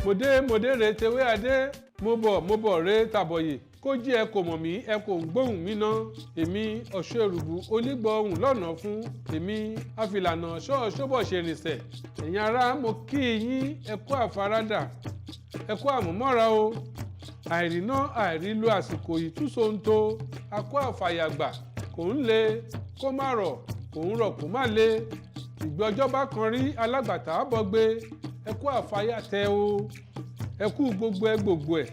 Mòdé re tewé adé, mo bọ̀ re tàbọ̀yè. Kó jí ẹ kò mọ̀ mí, ẹ kò ń gbóhùn mí ná. Èmi Ọ̀ṣọ́rùbù onígbọ̀ ohùn lọ́nà fún. Èmi afìlànà ṣọ́bọ̀ ṣe rìnsẹ̀. Ẹ̀yin ará mo kí yín ẹ kú àfaradà. Ẹ kú àmúmọ́ra o. Àìrìná àìrílò àsìkò ìtúsonto. A kú àfàyàgbà. Kò ń le kó má rọ̀, kò ń rọ̀ kó má le. Ìgbọ́jọ́ bá kan rí alágbàtà bọ́gbé. Ẹ kú àfàyàtẹ o. Ẹ kú gbogbo ẹ̀.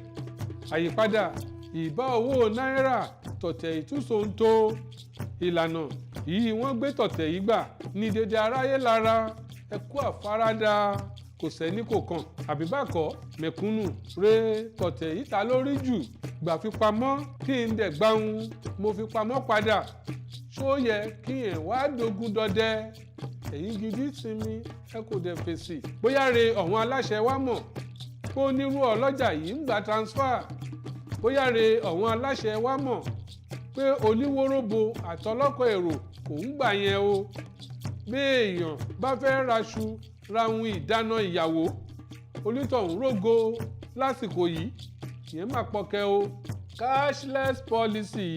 Àyípadà ìbá owó náírà tọ̀tẹ̀ ìtúsonto. Ìlànà yìí wọ́n gbé tọ̀tẹ̀ yìí gbà ní dédé aráyé lára. Ẹ kú àfaradà kò sẹ́ni kò kàn àbí bákọ́ mẹ̀kúnnù re tọ̀tẹ̀ yìí ta lórí jù. Gbà fi pamọ́ kí n dẹ̀ gbáhùn mo fi pamọ́ padà. Ṣó yẹ kí ẹ̀ wá dogun dọdẹ? Ẹ̀yin gidi sinmi ẹ kò dẹ̀ fèsì. Bóyá re ọ̀wọ́n aláṣẹ wa mọ̀ pé onírú ọlọ́jà yìí ń gba transfer. Bóyá re ọ̀wọ́n aláṣẹ wa mọ̀ pé oníwóróbo àtọlọ́kọ̀ èrò kò ń gbà yẹn o. Bí èèyàn bá fẹ́ raṣu rahun ìdáná ìyàwó onítọ̀hún rógo lásìkò yìí ìyẹn máa pọkẹ o. Cashless policy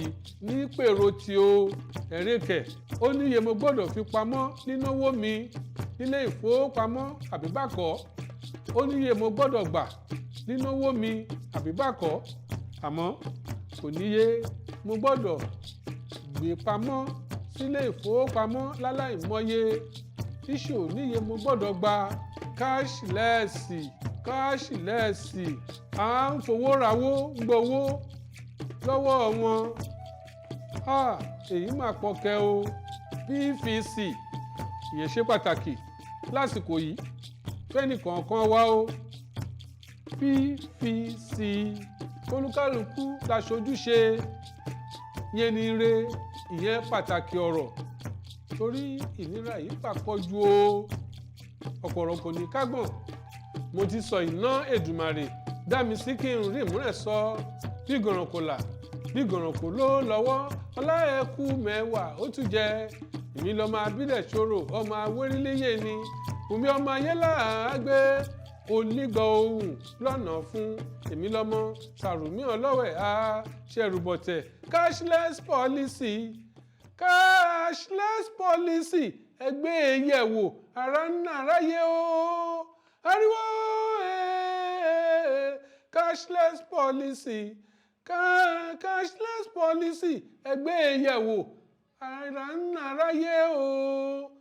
ní pèrò tí o ẹ̀rẹ́kẹ̀ ó níye mo gbọ́dọ̀ fi pamọ́ nínáwó mi nílé ìfowópamọ́ àbí bákọ́. Ó níye mo gbọ́dọ̀ gbà nínáwó mi àbí bákọ́. Àmọ́ kò níye mo gbọ́dọ̀ gbé pamọ́ sílé ìfowópamọ́ láláìmọye. Iṣu ò níye mo gbọ́dọ̀ gba cashless. À ń fowó rawó gbowó lọ́wọ́ wọn. Èyí máa pọkẹ o. PVC ìyẹn ṣe pàtàkì lásìkò yìí fẹ́nìkọ̀ọ̀kan wá o. PVC olúkálùkù láṣojúṣe yẹn ni re ìyẹn pàtàkì ọ̀rọ̀ torí ìnira yìí pàpọ̀jù o. Ọ̀pọ̀rọ̀ ní kágbọ̀n. Mo ti sọ iná Èdùmàrè dá mi sí kí n rí ìmúrẹ̀ sọ. Bí gànrànkò bí gànrànkò ló lọ́wọ́ ọláẹ̀kú mẹ́wàá ó tún jẹ. Èmi lọ́mọ abílẹ̀ ṣòro ọmọ awéríléyè ni. Bùnmi ọmọ AYELAAGBE onígbọ̀ ohùn lọ́nà fún. Èmi lọ́mọ Sàrùmí ọlọ́wẹ̀ á ṣẹrùbọ̀tẹ̀. Cashless policy ẹgbẹ́ yẹ̀wò ara ń nàráyé o. Ariwo cashless policy ẹgbẹ́ yẹ̀wò ara ń nàráyé o.